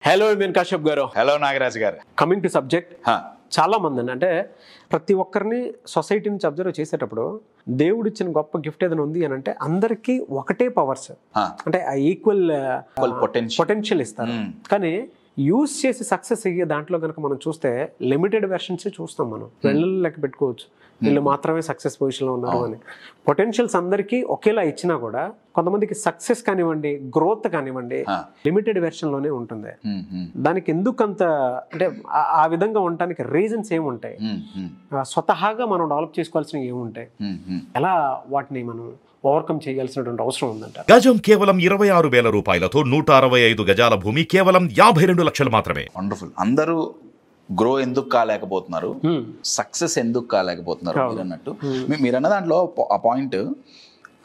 Hello mean Kashyap గారు. Hello Nagaraj గారు. Coming to subject, చాలా మంది అంటే ప్రతి ఒక్కరిని సొసైటీ నుంచి అబ్జర్వ్ చేసేటప్పుడు దేవుడు ఇచ్చిన గొప్ప గిఫ్ట్ ఏదైనా ఉంది అని అంటే అందరికీ ఒకటే పవర్స్, అంటే ఈక్వల్ పొటెన్షియల్ ఇస్తారు. కానీ యూజ్ చేసి సక్సెస్ అయ్యే దాంట్లో కనుక మనం చూస్తే లిమిటెడ్ వెర్షన్స్ చూస్తాం. మనం వెళ్ళలు లెక్క పెట్టుకోవచ్చు, వీళ్ళు మాత్రమే సక్సెస్ పొజిషన్లో ఉన్నారు అని. పొటెన్షియల్స్ అందరికీ ఒకేలా ఇచ్చినా కూడా కొంతమందికి సక్సెస్ కానివ్వండి, గ్రోత్ కానివ్వండి, లిమిటెడ్ వెర్షన్లోనే ఉంటుంది. దానికి ఎందుకంత అంటే ఆ విధంగా ఉండటానికి రీజన్స్ ఏముంటాయి? స్వతహాగా మనం డెవలప్ చేసుకోవాల్సినవి ఏముంటాయి? ఎలా వాటిని మనం ఓవర్కమ్ చేయాల్సినటువంటి అవసరం ఉందంట. గజం కేవలం 26,000 రూపాయలతో 165 గజాల భూమి కేవలం 52 లక్షలు మాత్రమే. వండర్ఫుల్. అందరూ గ్రో ఎందుకు కాలేకపోతున్నారు, సక్సెస్ ఎందుకు కాలేకపోతున్నారు మీరు అన్నట్టు. మీరు అన్న దాంట్లో ఆ పాయింట్,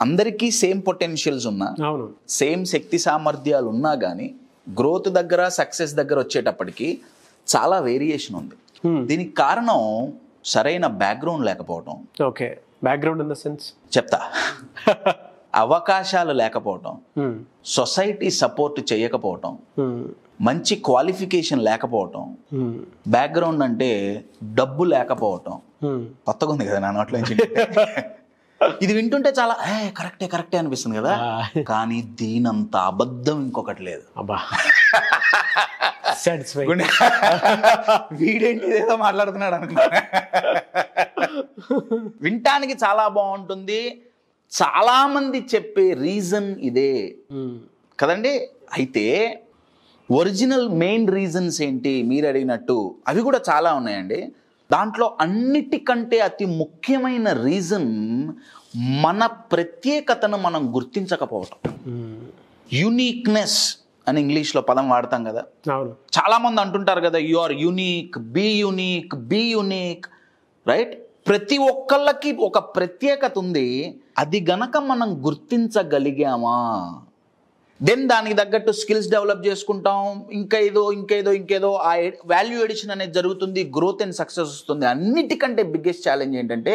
అందరికీ సేమ్ పొటెన్షియల్స్ ఉన్నా, సేమ్ శక్తి సామర్థ్యాలు ఉన్నా కానీ గ్రోత్ దగ్గర సక్సెస్ దగ్గర వచ్చేటప్పటికి చాలా వేరియేషన్ ఉంది. దీనికి కారణం సరైన బ్యాక్గ్రౌండ్ లేకపోవడం. Okay, background in the sense చెప్తా. అవకాశాలు లేకపోవటం, సొసైటీ సపోర్ట్ చేయకపోవటం, మంచి క్వాలిఫికేషన్ లేకపోవటం, బ్యాక్గ్రౌండ్ అంటే డబ్బు లేకపోవటం. కొత్తగా ఉంది కదా నా నోట్లో నుంచి. ఇది వింటుంటే చాలా కరెక్టే అనిపిస్తుంది కదా, కానీ దీనంత అబద్ధం ఇంకొకటి లేదు. అబ్బా, వీడేంటి ఏదో మాట్లాడుతున్నాడు అనుకున్నా. వినటానికి చాలా బాగుంటుంది, చాలా మంది చెప్పే రీజన్ ఇదే కదండి. అయితే ఒరిజినల్ మెయిన్ రీజన్స్ ఏంటి మీరు అడిగినట్టు, అవి కూడా చాలా ఉన్నాయండి. దాంట్లో అన్నిటికంటే అతి ముఖ్యమైన రీజన్ మన ప్రత్యేకతను మనం గుర్తించకపోవటం. యూనిక్నెస్ అని ఇంగ్లీష్లో పదం వాడతాం కదా. చాలా మంది అంటుంటారు కదా, you are unique, be unique, right? ప్రతి ఒక్కళ్ళకి ఒక ప్రత్యేకత ఉంది. అది గనక మనం గుర్తించగలిగామా, దెన్ దానికి తగ్గట్టు స్కిల్స్ డెవలప్ చేసుకుంటాం, ఇంకేదో ఆ వాల్యూ ఎడిషన్ అనేది జరుగుతుంది, గ్రోత్ అండ్ సక్సెస్ వస్తుంది. అన్నిటికంటే బిగ్గెస్ట్ ఛాలెంజ్ ఏంటంటే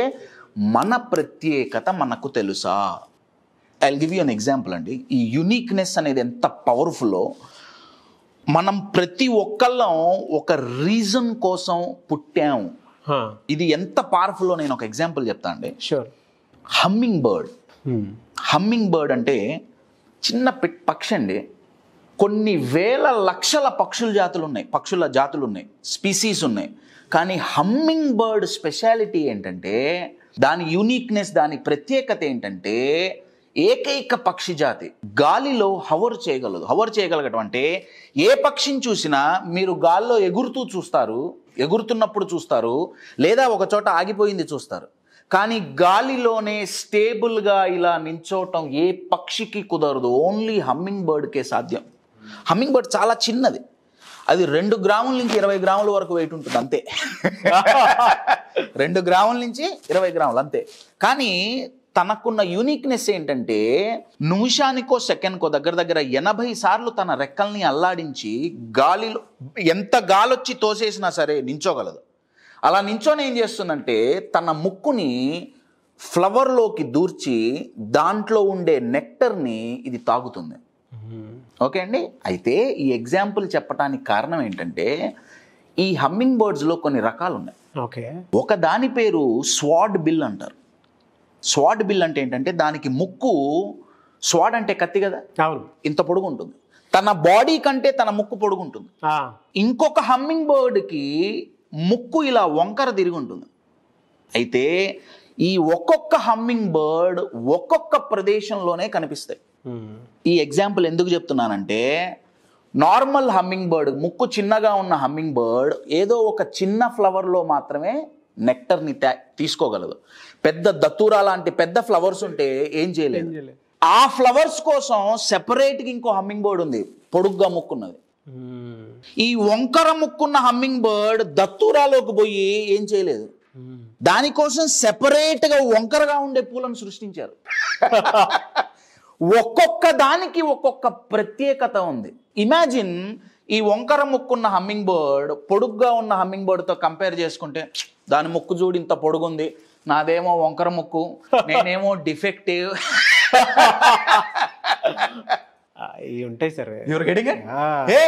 మన ప్రత్యేకత మనకు తెలుసా? I will give you an example అండి. ఈ యూనిక్నెస్ అనేది ఎంత పవర్ఫుల్లో, మనం ప్రతి ఒక్కళ్ళం ఒక రీజన్ కోసం పుట్టాం. ఇది ఎంత పవర్ఫుల్లో నేను ఒక ఎగ్జాంపుల్ చెప్తా అండి. షూర్. హమ్మింగ్ బర్డ్ అంటే చిన్న పక్షి అండి. కొన్ని వేల లక్షల పక్షుల జాతులు ఉన్నాయి, స్పీసీస్ ఉన్నాయి. కానీ హమ్మింగ్ బర్డ్ స్పెషాలిటీ ఏంటంటే, దాని యూనిక్నెస్, దాని ప్రత్యేకత ఏంటంటే, ఏకైక పక్షి జాతి గాలిలో హవర్ చేయగలగటం. అంటే ఏ పక్షిని చూసినా మీరు గాల్లో ఎగురుతున్నప్పుడు చూస్తారు, లేదా ఒక చోట ఆగిపోయింది చూస్తారు. కానీ గాలిలోనే స్టేబుల్గా ఇలా నించోవటం ఏ పక్షికి కుదరదు, ఓన్లీ హమ్మింగ్ బర్డ్కే సాధ్యం. హమ్మింగ్ బర్డ్ చాలా చిన్నది, అది 2 గ్రాముల నుంచి 20 గ్రాముల వరకు వెయిట్ ఉంటుంది అంతే. 2 గ్రాముల నుంచి 20 గ్రాములు అంతే. కానీ తనకున్న యూనిక్నెస్ ఏంటంటే, నిమిషానికో సెకండ్కో దగ్గర 80 సార్లు తన రెక్కల్ని అల్లాడించి గాలిలో ఎంత గాలొచ్చి తోసేసినా సరే నించోగలదు. అలా నించోని ఏం చేస్తుందంటే, తన ముక్కుని ఫ్లవర్లోకి దూర్చి దాంట్లో ఉండే నెక్టర్ని ఇది తాగుతుంది. ఓకే అండి. అయితే ఈ ఎగ్జాంపుల్ చెప్పడానికి కారణం ఏంటంటే, ఈ హమ్మింగ్ బర్డ్స్లో కొన్ని రకాలు ఉన్నాయి. ఓకే. ఒక దాని పేరు స్వాడ్ బిల్ అంటారు. స్వాడ్ బిల్ అంటే ఏంటంటే, దానికి ముక్కు, స్వాడ్ అంటే కత్తి కదా, ఇంత పొడుగు ఉంటుంది. తన బాడీ కంటే తన ముక్కు పొడుగుంటుంది. ఇంకొక హమ్మింగ్ బర్డ్కి ముక్కు ఇలా వంకర తిరిగి ఉంటుంది. అయితే ఈ ఒక్కొక్క హమ్మింగ్ బర్డ్ ఒక్కొక్క ప్రదేశంలోనే కనిపిస్తాయి. ఈ ఎగ్జాంపుల్ ఎందుకు చెప్తున్నానంటే, నార్మల్ హమ్మింగ్ బర్డ్, ముక్కు చిన్నగా ఉన్న హమ్మింగ్ బర్డ్ ఏదో ఒక చిన్న ఫ్లవర్లో మాత్రమే నెక్టర్ని తీసుకోగలదు. పెద్ద దత్తూరా లాంటి పెద్ద ఫ్లవర్స్ ఉంటే ఏం చేయలేదు. ఆ ఫ్లవర్స్ కోసం సెపరేట్గా ఇంకో హమ్మింగ్ బర్డ్ ఉంది, పొడుగ్గా ముక్కున్నది. ఈ వంకర ముక్కున్న హమ్మింగ్ బర్డ్ దత్తూరాలోకి పోయి ఏం చేయలేదు. దానికోసం సెపరేట్గా వంకరగా ఉండే పూలను సృష్టించారు. ఒక్కొక్క దానికి ఒక్కొక్క ప్రత్యేకత ఉంది. ఇమాజిన్, ఈ వంకర ముక్కున్న హమ్మింగ్ బర్డ్ పొడుగ్గా ఉన్న హమ్మింగ్ బర్డ్తో కంపేర్ చేసుకుంటే, దాని ముక్కు చూడు ఇంత పొడుగుంది, నాదేమో వంకర ముక్కు, నేనేమో డిఫెక్టివ్. ఇవి ఉంటాయి సార్. You're getting it? ఏ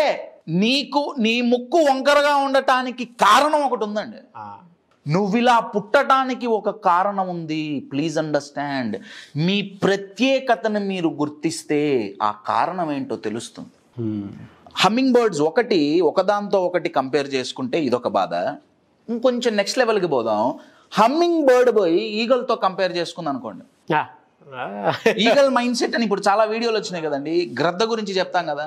నీకు నీ ముక్కు వంకరగా ఉండటానికి కారణం ఒకటి ఉందండి. నువ్వు ఇలా పుట్టడానికి ఒక కారణం ఉంది. Please understand. మీ ప్రత్యేకతను మీరు గుర్తిస్తే ఆ కారణం ఏంటో తెలుస్తుంది. హమ్మింగ్ బర్డ్స్ ఒకదాంతో ఒకటి కంపేర్ చేసుకుంటే ఇదొక బాధ. ఇంకొంచెం నెక్స్ట్ లెవెల్కి పోదాం. హమ్మింగ్ బర్డ్ పోయి ఈగల్తో కంపేర్ చేసుకుంది అనుకోండి. ఈగల్ మైండ్ సెట్ అని ఇప్పుడు చాలా వీడియోలు వచ్చినాయి కదండి. గ్రద్ద గురించి చెప్తాం కదా.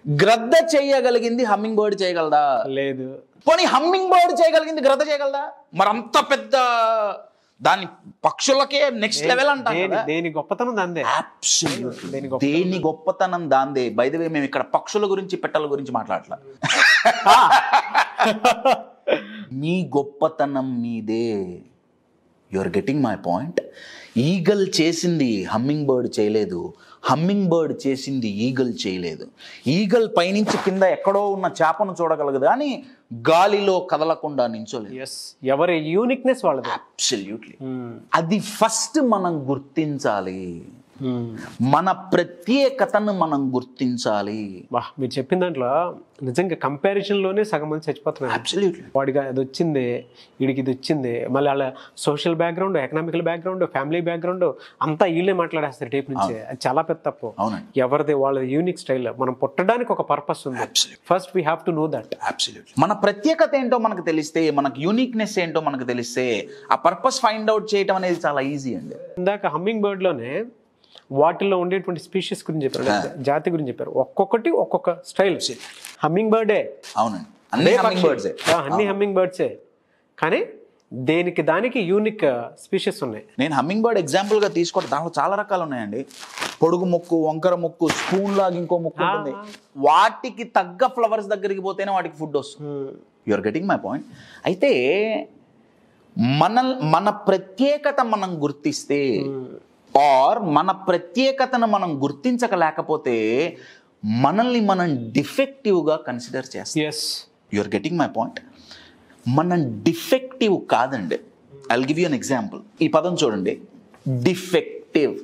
గ్రద్ద చేయగలిగింది హమ్మింగ్ బర్డ్ చేయగలదా? లేదు. పోనీ హమ్మింగ్ బర్డ్ చేయగలిగింది గ్రద్ద చేయగలదా? మరి అంత పెద్ద దాని పక్షులకే నెక్స్ట్ లెవెల్ అంటారు. దేని గొప్పతనం దాందే. దేని గొప్పతనం దాందే. బై ది వే మేము ఇక్కడ పక్షుల గురించి పెట్టల గురించి మాట్లాడలా. మీ గొప్పతనం మీదే. You are getting my point. Eagle చేసింది హమ్మింగ్ బర్డ్ చేయలేదు. హమ్మింగ్ బర్డ్ చేసింది ఈగల్ చేయలేదు. ఈగల్ పైనుంచి కింద ఎక్కడో ఉన్న చేపను చూడగలదు కానీ గాలిలో కదలకుండా నించోలేదు. ఎవరి యూనిక్నెస్ వాళ్ళది. అబ్సల్యూట్లీ. అది ఫస్ట్ మనం గుర్తించాలి. మన ప్రత్యేకతను మనం గుర్తించాలి. మీరు చెప్పిన దాంట్లో నిజంగా కంపారిజన్ లోనే సగం మంది చచ్చిపోతున్నారు. అబ్సల్యూట్లీ. వాడికి అది వచ్చింది, వీడికి ఇది వచ్చింది, మళ్ళీ వాళ్ళ social background, economical background, family background అంతా వీళ్ళే మాట్లాడేస్తారు టేప్ నుంచి. అది చాలా పెద్ద తప్పు. ఎవరిది వాళ్ళది యూనిక్ స్టైల్. మనం పుట్టడానికి ఒక పర్పస్ ఉంది. First we have to know that. Absolutely. మన ప్రత్యేకత ఏంటో మనకు తెలిస్తే, మనకు యూనిక్నెస్ ఏంటో మనకు తెలిస్తే ఆ పర్పస్ ఫైండ్ అవుట్ చేయడం అనేది చాలా ఈజీ అండి. ఇందాక హమ్మింగ్ బర్డ్ లోనే వాటిల్లో ఉండేటువంటి స్పీషీస్ గురించి చెప్పారు, జాతి గురించి చెప్పారు. ఒక్కొక్కటి ఒక్కొక్క స్టైల్. Humming birthday. అవునండి, అన్ని హమ్మింగ్ బర్డ్సే. అన్ని హమ్మింగ్ బర్డ్సే, కానీ దేనికి దానికి యూనిక్ స్పీషీస్ ఉన్నాయి. నేను హమ్మింగ్ బర్డ్ ఎగ్జాంపుల్గా తీసుకోవడం, దాంట్లో చాలా రకాలు ఉన్నాయండి. పొడుగు ముక్కు, వంకర ముక్కు, స్పూన్ లాగా ఇంకో ముక్కు ఉంటుంది. వాటికి తగ్గ ఫ్లవర్స్ దగ్గరికి పోతేనే వాటికి ఫుడ్ వస్తుంది. You are getting my point. అయితే మన ప్రత్యేకత మనం గుర్తిస్తే ఆర్ మన ప్రత్యేకతను మనం గుర్తించలేకపోతే మనల్ని మనం డిఫెక్టివ్గా కన్సిడర్ చేస్తాం. You are getting my point. మనం డిఫెక్టివ్ కాదండి. I will give you an example. ఈ పదం చూడండి, డిఫెక్టివ్.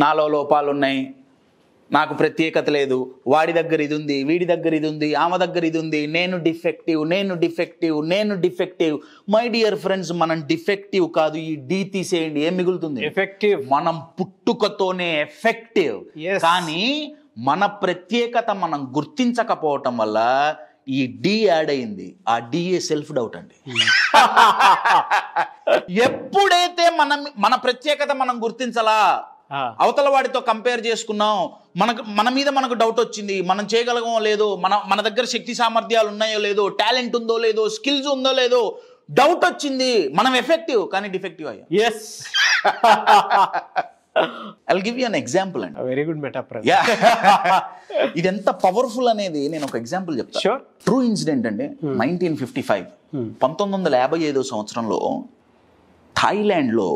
నాలో లోపాలు ఉన్నాయి, నాకు ప్రత్యేకత లేదు, వాడి దగ్గర ఇది ఉంది, వీడి దగ్గర ఇది ఉంది, ఆమె దగ్గర ఇది ఉంది, నేను డిఫెక్టివ్, నేను డిఫెక్టివ్, నేను డిఫెక్టివ్. మై డియర్ ఫ్రెండ్స్, మనం డిఫెక్టివ్ కాదు. ఈ డి తీసేయండి, ఏం మిగులుతుంది? ఎఫెక్టివ్. మనం పుట్టుకతోనే ఎఫెక్టివ్. కానీ మన ప్రత్యేకత మనం గుర్తించకపోవటం వల్ల ఈ డి యాడ్ అయింది. ఆ డిఏ సెల్ఫ్ డౌట్ అండి. ఎప్పుడైతే మన ప్రత్యేకత మనం గుర్తించాలా, అవతల వాడితో కంపేర్ చేసుకున్నాం, మన మీద మనకు డౌట్ వచ్చింది, మనం చేయగలగమో లేదో, మన దగ్గర శక్తి సామర్థ్యాలు ఉన్నాయో లేదో, టాలెంట్ ఉందో లేదో, స్కిల్స్ ఉందో లేదో, డౌట్ వచ్చింది, మనం ఎఫెక్టివ్ కానీ డిఫెక్టివ్ అయ్యాం. I will give you an example అండి. Very good metaphor. ఇది ఎంత పవర్ఫుల్ అనేది నేను ఒక ఎగ్జాంపుల్ చెప్తాను. ట్రూ ఇన్సిడెంట్ అండి. 1955 1955 సంవత్సరంలో థాయిలాండ్లో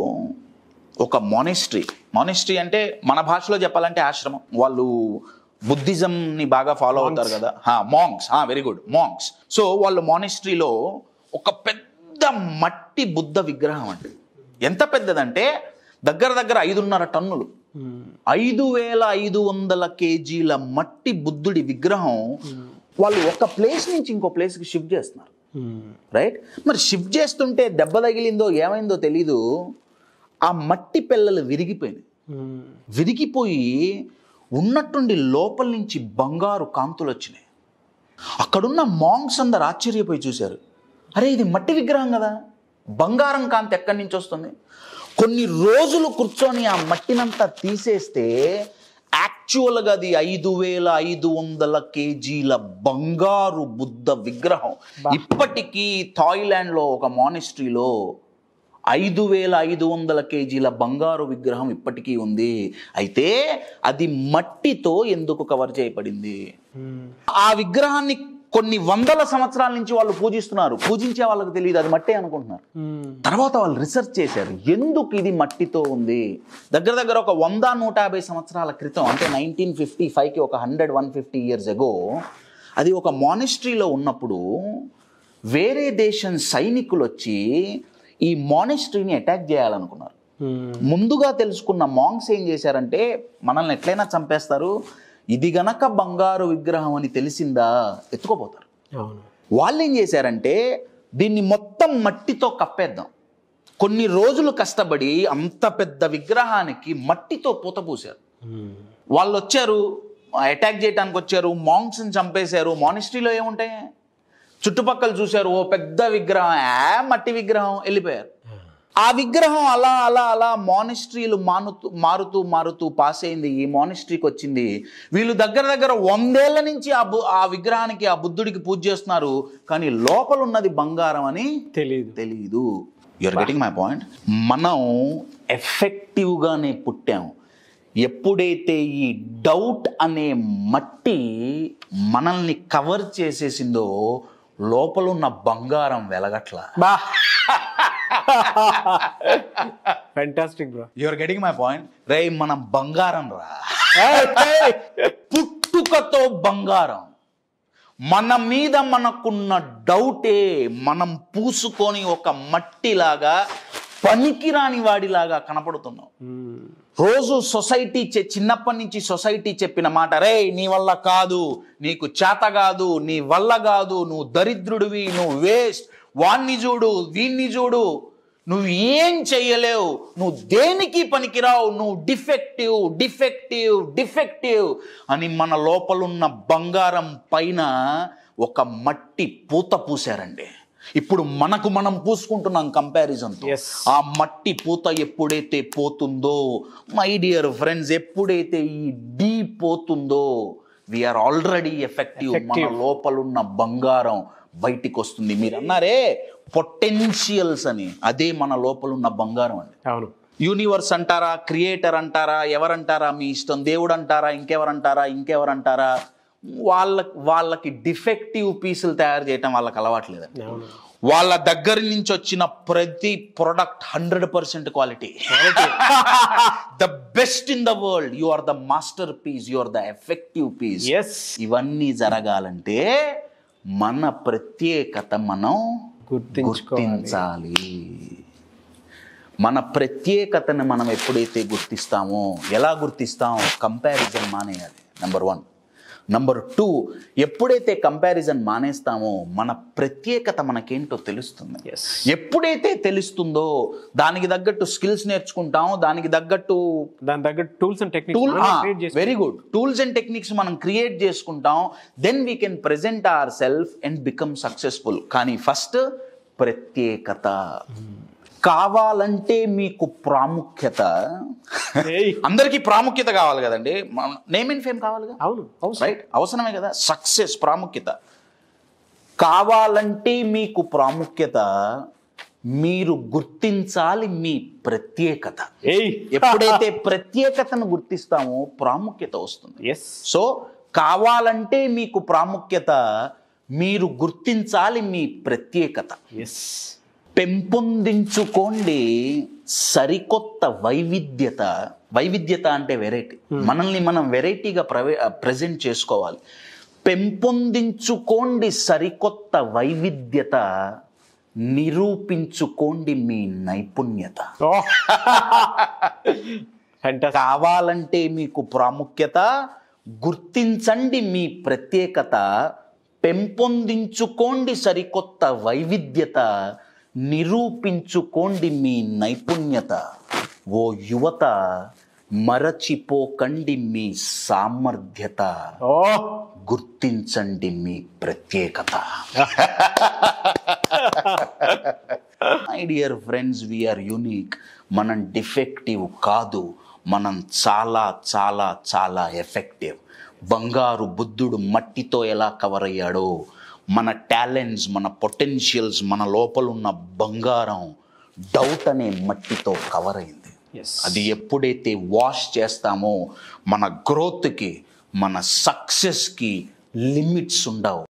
ఒక మానిస్ట్రీ అంటే మన భాషలో చెప్పాలంటే ఆశ్రమం. వాళ్ళు బుద్ధిజంని బాగా ఫాలో అవుతారు కదా. Monks. Very good, monks. So వాళ్ళు మానిస్ట్రీలో ఒక పెద్ద మట్టి బుద్ధ విగ్రహం అండి. ఎంత పెద్దదంటే దగ్గర 5.5 టన్నులు, 5500 కేజీల మట్టి బుద్ధుడి విగ్రహం వాళ్ళు ఒక ప్లేస్ నుంచి ఇంకో ప్లేస్కి షిఫ్ట్ చేస్తున్నారు. రైట్. మరి షిఫ్ట్ చేస్తుంటే దెబ్బ తగిలిందో ఏమైందో తెలీదు, ఆ మట్టి పిల్లలు విరిగిపోయి ఉన్నట్టుండి లోపల నుంచి బంగారు కాంతులు వచ్చినాయి. అక్కడున్న మాంక్స్ అందరు ఆశ్చర్యపోయి చూశారు. అరే, ఇది మట్టి విగ్రహం కదా, బంగారం కాంతి ఎక్కడి నుంచి వస్తుంది? కొన్ని రోజులు కూర్చొని ఆ మట్టినంతా తీసేస్తే యాక్చువల్గా అది 5500 కేజీల బంగారు బుద్ధ విగ్రహం ఇప్పటికీ థాయిలాండ్లో ఒక మానిస్ట్రీలో 5500 కేజీల బంగారు విగ్రహం ఇప్పటికీ ఉంది. అయితే అది మట్టితో ఎందుకు కవర్ చేయబడింది? ఆ విగ్రహాన్ని కొన్ని వందల సంవత్సరాల నుంచి వాళ్ళు పూజిస్తున్నారు. పూజించే వాళ్ళకి తెలియదు, అది మట్టే అనుకుంటున్నారు. తర్వాత వాళ్ళు రీసెర్చ్ చేశారు, ఎందుకు ఇది మట్టితో ఉంది. దగ్గర ఒక 100-150 సంవత్సరాల క్రితం, అంటే 1955కి ఒక 100-150 years ago, అది ఒక మానిస్ట్రీలో ఉన్నప్పుడు వేరే దేశం సైనికులు వచ్చి ఈ మానిస్ట్రీని అటాక్ చేయాలనుకున్నారు. ముందుగా తెలుసుకున్న మాంగ్స్ ఏం చేశారంటే, మనల్ని ఎట్లయినా చంపేస్తారు, ఇది గనక బంగారు విగ్రహం అని తెలిసిందా ఎత్తుకోపోతారు. వాళ్ళు ఏం చేశారంటే, దీన్ని మొత్తం మట్టితో కప్పేద్దాం. కొన్ని రోజులు కష్టపడి అంత పెద్ద విగ్రహానికి మట్టితో పూత పూశారు. వాళ్ళు వచ్చారు, అటాక్ చేయడానికి వచ్చారు, మాంగ్స్ని చంపేశారు. మానిస్ట్రీలో ఏముంటాయి, చుట్టుపక్కల చూశారు, ఓ పెద్ద విగ్రహం, మట్టి విగ్రహం, వెళ్ళిపోయారు. ఆ విగ్రహం అలా అలా అలా మానిస్ట్రీలు మారుతూ మారుతూ పాస్ అయింది. ఈ మానిస్ట్రీకి వచ్చింది. వీళ్ళు దగ్గర దగ్గర 100 ఏళ్ల నుంచి ఆ విగ్రహానికి, ఆ బుద్ధుడికి పూజ చేస్తున్నారు, కానీ లోపల ఉన్నది బంగారం అని తెలీదు. You are getting my point. మనం ఎఫెక్టివ్గానే పుట్టాము. ఎప్పుడైతే ఈ డౌట్ అనే మట్టి మనల్ని కవర్ చేసేసిందో, లోపల ఉన్న బంగారం వెలగట్లా. Fantastic bro, you're getting my point. రే, మనం బంగారం రా, పుట్టుకతో బంగారం. మన మీద మనకున్న డౌటే మనం పూసుకొని ఒక మట్టిలాగా, పనికిరాని వాడిలాగా కనపడుతున్నాం. రోజు సొసైటీ చిన్నప్పటి నుంచి సొసైటీ చెప్పిన మాట, రే నీ వల్ల కాదు, నీకు చేత కాదు, నీ వల్ల కాదు, నువ్వు దరిద్రుడివి, నువ్వు వేస్ట్, వాణ్ణి చూడు, వీణ్ణి చూడు, నువ్వు ఏం చెయ్యలేవు, నువ్వు దేనికి పనికిరావు, నువ్వు డిఫెక్టివ్ డిఫెక్టివ్ డిఫెక్టివ్ అని మన లోపలున్న బంగారం పైన ఒక మట్టి పూత పూసారండి. ఇప్పుడు మనకు మనం పూసుకుంటున్నాం కంపారిజన్తో. ఆ మట్టి పూత ఎప్పుడైతే పోతుందో, మై డియర్ ఫ్రెండ్స్, ఎప్పుడైతే ఈ డీ పోతుందో, వీఆర్ ఆల్రెడీ ఎఫెక్టివ్. మన లోపలున్న బంగారం బయటికి వస్తుంది. మీరు అన్నారే పొటెన్షియల్స్ అని, అదే మన లోపలున్న బంగారం అండి. అవును. యూనివర్స్ అంటారా, క్రియేటర్ అంటారా, ఎవరంటారా మీ ఇష్టం, దేవుడు అంటారా, ఇంకెవరంటారా, వాళ్ళకి డిఫెక్టివ్ పీసులు తయారు చేయటం వాళ్ళకి అలవాట్లేదు. వాళ్ళ దగ్గర నుంచి వచ్చిన ప్రతి product 100% quality. The best in the world, you are the masterpiece, you are the effective piece. ఇవన్నీ జరగాలంటే మన ప్రత్యేకత మనం గుర్తించాలి. మన ప్రత్యేకతను మనం ఎప్పుడైతే గుర్తిస్తామో, ఎలా గుర్తిస్తాం, కంపారిజన్ మానేయాలి. నెంబర్ 1. నెంబర్ 2, ఎప్పుడైతే కంపారిజన్ మానేస్తామో మన ప్రత్యేకత మనకేంటో తెలుస్తుంది. ఎప్పుడైతే తెలుస్తుందో దానికి తగ్గట్టు స్కిల్స్ నేర్చుకుంటాం, దానికి తగ్గట్టు tools and techniques, very good, tools and techniques మనం క్రియేట్ చేసుకుంటాం. Then we can present our self and become successful. కానీ ఫస్ట్ ప్రత్యేకత కావాలంటే మీకు ప్రాముఖ్యత, అందరికీ ప్రాముఖ్యత కావాలి కదండి, నేమ్ అండ్ ఫేమ్ కావాలి కదా. అవును, రైట్, అవసరమే కదా. సక్సెస్, ప్రాముఖ్యత కావాలంటే మీకు ప్రాముఖ్యత, మీరు గుర్తించాలి మీ ప్రత్యేకత. ఎప్పుడైతే ప్రత్యేకతను గుర్తిస్తామో ప్రాముఖ్యత వస్తుంది. సో కావాలంటే మీకు ప్రాముఖ్యత, మీరు గుర్తించాలి మీ ప్రత్యేకత. పెంపొందించుకోండి సరికొత్త వైవిధ్యత. వైవిధ్యత అంటే వెరైటీ. మనల్ని మనం వెరైటీగా ప్రజెంట్ చేసుకోవాలి. పెంపొందించుకోండి సరికొత్త వైవిధ్యత, నిరూపించుకోండి మీ నైపుణ్యత. కావాలంటే మీకు ప్రాముఖ్యత, గుర్తించండి మీ ప్రత్యేకత, పెంపొందించుకోండి సరికొత్త వైవిధ్యత, నిరూపించుకోండి మీ నైపుణ్యత. ఓ యువత, మరచిపోకండి మీ సామర్థ్యత, గుర్తించండి మీ ప్రత్యేకత. My dear friends, we are unique. మనం డిఫెక్టివ్ కాదు, మనం చాలా చాలా చాలా ఎఫెక్టివ్. బంగారు బుద్ధుడు మట్టితో ఎలా కవర్ అయ్యాడో, మన టాలెంట్స్, మన పొటెన్షియల్స్, మన లోపల ఉన్న బంగారం డౌట్ అనే మట్టితో కవర్ అయింది. అది ఎప్పుడైతే వాష్ చేస్తామో మన గ్రోత్కి, మన సక్సెస్కి లిమిట్స్ ఉండవు.